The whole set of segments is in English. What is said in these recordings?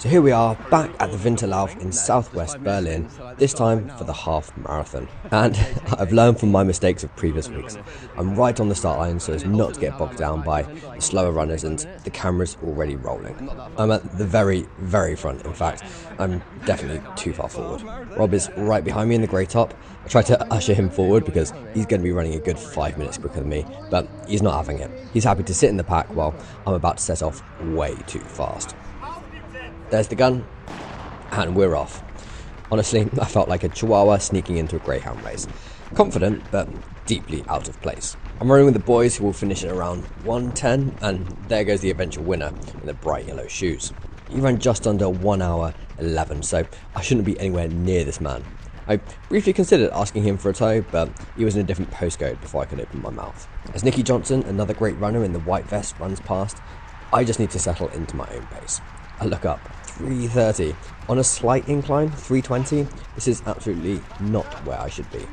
So here we are, back at the Winterlauf in southwest Berlin, this time for the half marathon. And I've learned from my mistakes of previous weeks. I'm right on the start line so as not to get bogged down by the slower runners, and the camera's already rolling. I'm at the very, very front, in fact. I'm definitely too far forward. Rob is right behind me in the grey top. I try to usher him forward because he's going to be running a good 5 minutes quicker than me, but he's not having it. He's happy to sit in the pack while I'm about to set off way too fast. There's the gun, and we're off. Honestly, I felt like a Chihuahua sneaking into a Greyhound race. Confident, but deeply out of place. I'm running with the boys who will finish at around 1:10, and there goes the eventual winner in the bright yellow shoes. He ran just under 1 hour 11, so I shouldn't be anywhere near this man. I briefly considered asking him for a tow, but he was in a different postcode before I could open my mouth. As Nicky Johnson, another great runner in the white vest, runs past, I just need to settle into my own pace. I look up, 3:30. On a slight incline, 3:20. This is absolutely not where I should be.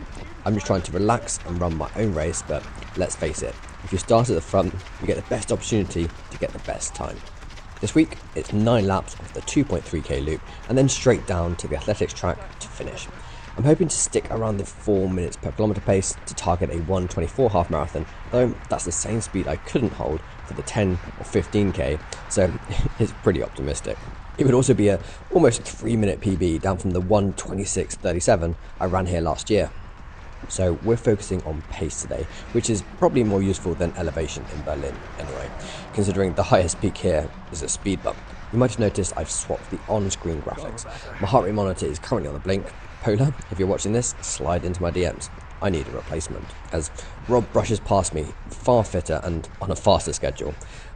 I'm just trying to relax and run my own race, but let's face it, if you start at the front, you get the best opportunity to get the best time. This week, it's 9 laps of the 2.3k loop, and then straight down to the athletics track to finish. I'm hoping to stick around the 4 minutes per kilometre pace to target a 1:24 half marathon, though that's the same speed I couldn't hold for the 10 or 15k, so it's pretty optimistic. It would also be a almost 3-minute PB down from the 1:26.37 I ran here last year. So we're focusing on pace today, which is probably more useful than elevation in Berlin anyway, considering the highest peak here is a speed bump. You might have noticed I've swapped the on-screen graphics. My heart rate monitor is currently on the blink. Polar, if you're watching this, slide into my DMs. I need a replacement, as Rob brushes past me, far fitter and on a faster schedule.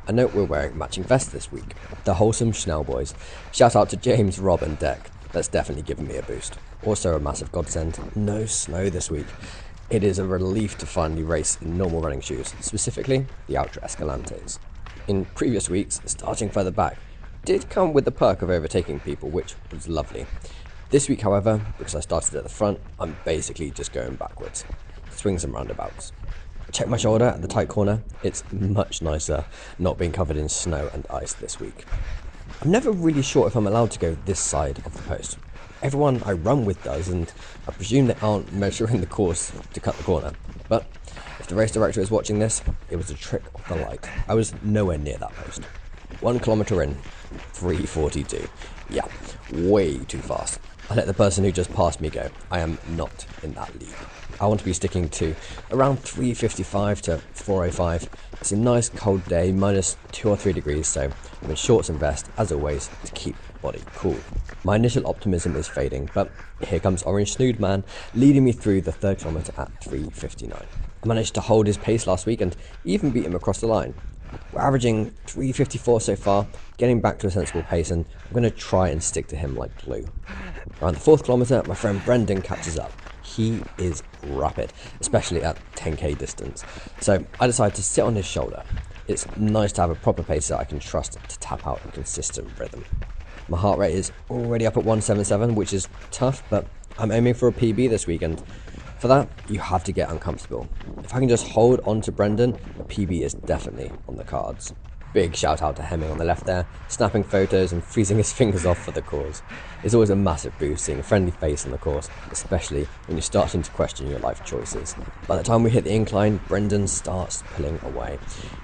I note we're wearing matching vests this week. The wholesome Schnell boys. Shout out to James, Rob and Deck. That's definitely given me a boost. Also a massive godsend, no snow this week. It is a relief to finally race in normal running shoes, specifically the Ultra Escalantes. In previous weeks, starting further back did come with the perk of overtaking people, which was lovely. This week, however, because I started at the front, I'm basically just going backwards. Swings and roundabouts. Check my shoulder at the tight corner. It's much nicer not being covered in snow and ice this week. I'm never really sure if I'm allowed to go this side of the post. Everyone I run with does, and I presume they aren't measuring the course to cut the corner. But if the race director is watching this, it was a trick of the light. I was nowhere near that post. 1 kilometre in, 3:42. Yeah, way too fast. I let the person who just passed me go. I am not in that league. I want to be sticking to around 3:55 to 4:05. It's a nice cold day, minus 2 or 3 degrees, so I'm in shorts and vest, as always, to keep the body cool. My initial optimism is fading, but here comes Orange Snood Man, leading me through the 3rd kilometre at 3:59. I managed to hold his pace last week and even beat him across the line. We're averaging 3:54 so far, getting back to a sensible pace, and I'm going to try and stick to him like glue. Around the 4th kilometre, my friend Brendan catches up. He is rapid, especially at 10k distance, so I decided to sit on his shoulder. It's nice to have a proper pacer I can trust to tap out a consistent rhythm. My heart rate is already up at 177, which is tough, but I'm aiming for a PB this weekend. For that, you have to get uncomfortable. If I can just hold on to Brendan, a PB is definitely on the cards. Big shout out to Hemming on the left there, snapping photos and freezing his fingers off for the cause. It's always a massive boost seeing a friendly face on the course, especially when you're starting to question your life choices. By the time we hit the incline, Brendan starts pulling away.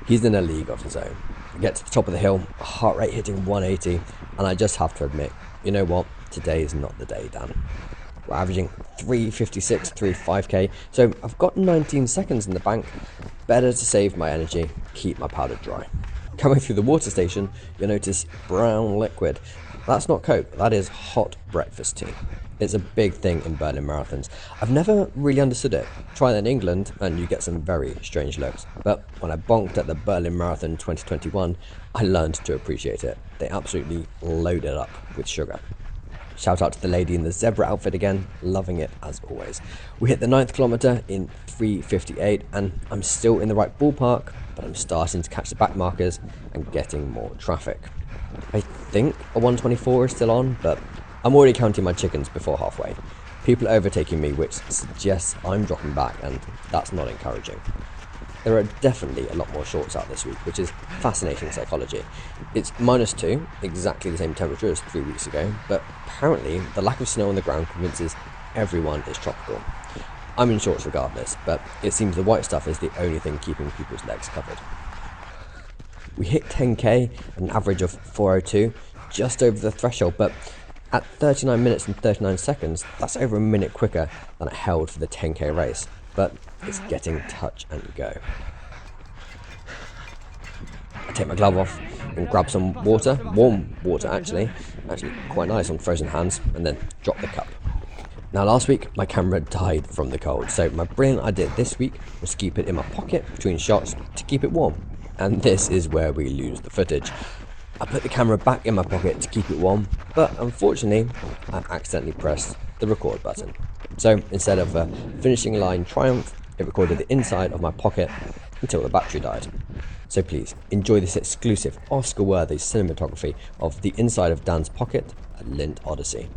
He's in a league of his own. We get to the top of the hill, heart rate hitting 180, and I just have to admit, you know what, today is not the day, Dan. We're averaging 3:56 through 5k, so I've got 19 seconds in the bank. Better to save my energy, keep my powder dry. Coming through the water station, you'll notice brown liquid. That's not Coke, that is hot breakfast tea. It's a big thing in Berlin marathons. I've never really understood it. Try that in England and you get some very strange looks. But when I bonked at the Berlin Marathon 2021, I learned to appreciate it. They absolutely load it up with sugar. Shout out to the lady in the zebra outfit again, loving it as always. We hit the 9th kilometre in 3:58 and I'm still in the right ballpark, but I'm starting to catch the back markers and getting more traffic. I think a 1:24 is still on, but I'm already counting my chickens before halfway. People are overtaking me, which suggests I'm dropping back, and that's not encouraging. There are definitely a lot more shorts out this week, which is fascinating psychology. It's -2, exactly the same temperature as 3 weeks ago, but apparently the lack of snow on the ground convinces everyone is tropical. I'm in shorts regardless, but it seems the white stuff is the only thing keeping people's legs covered. We hit 10k at an average of 4:02, just over the threshold, but at 39 minutes and 39 seconds, that's over a minute quicker than it held for the 10k race, but it's getting touch and go. I take my glove off and grab some water, warm water actually quite nice on frozen hands, and then drop the cup. Now last week my camera died from the cold, so my brilliant idea this week was to keep it in my pocket between shots to keep it warm, and this is where we lose the footage. I put the camera back in my pocket to keep it warm, but unfortunately I accidentally pressed the record button. So instead of a finishing line triumph, it recorded the inside of my pocket until the battery died. So please enjoy this exclusive Oscar-worthy cinematography of the inside of Dan's pocket at Lint Odyssey,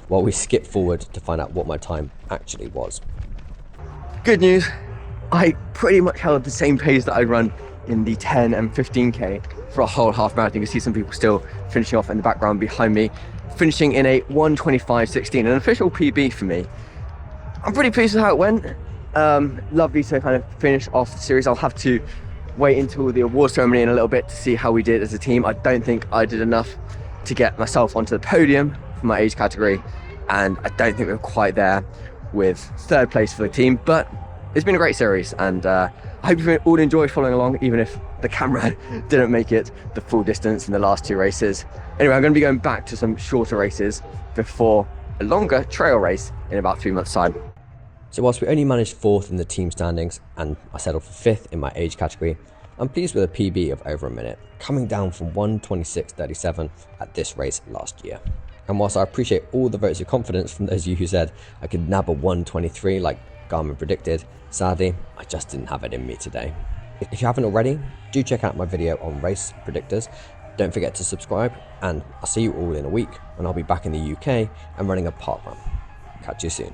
while we skip forward to find out what my time actually was. Good news, I pretty much held the same pace that I run in the 10 and 15k for a whole half marathon. You can see some people still finishing off in the background behind me, finishing in a 1:25.16, an official PB for me. I'm pretty pleased with how it went. Lovely to kind of finish off the series. I'll have to wait until the award ceremony in a little bit to see how we did as a team. I don't think I did enough to get myself onto the podium for my age category, and I don't think we're quite there with third place for the team, but it's been a great series, and I hope you all enjoyed following along, even if the camera didn't make it the full distance in the last 2 races. Anyway, I'm going to be going back to some shorter races before a longer trail race in about 3 months' time. So whilst we only managed 4th in the team standings and I settled for 5th in my age category, I'm pleased with a PB of over a minute, coming down from 1:26.37 at this race last year. And whilst I appreciate all the votes of confidence from those of you who said I could nab a 1:23 like Garmin predicted, sadly, I just didn't have it in me today. If you haven't already, do check out my video on race predictors. Don't forget to subscribe, and I'll see you all in a week when I'll be back in the UK and running a park run. Catch you soon.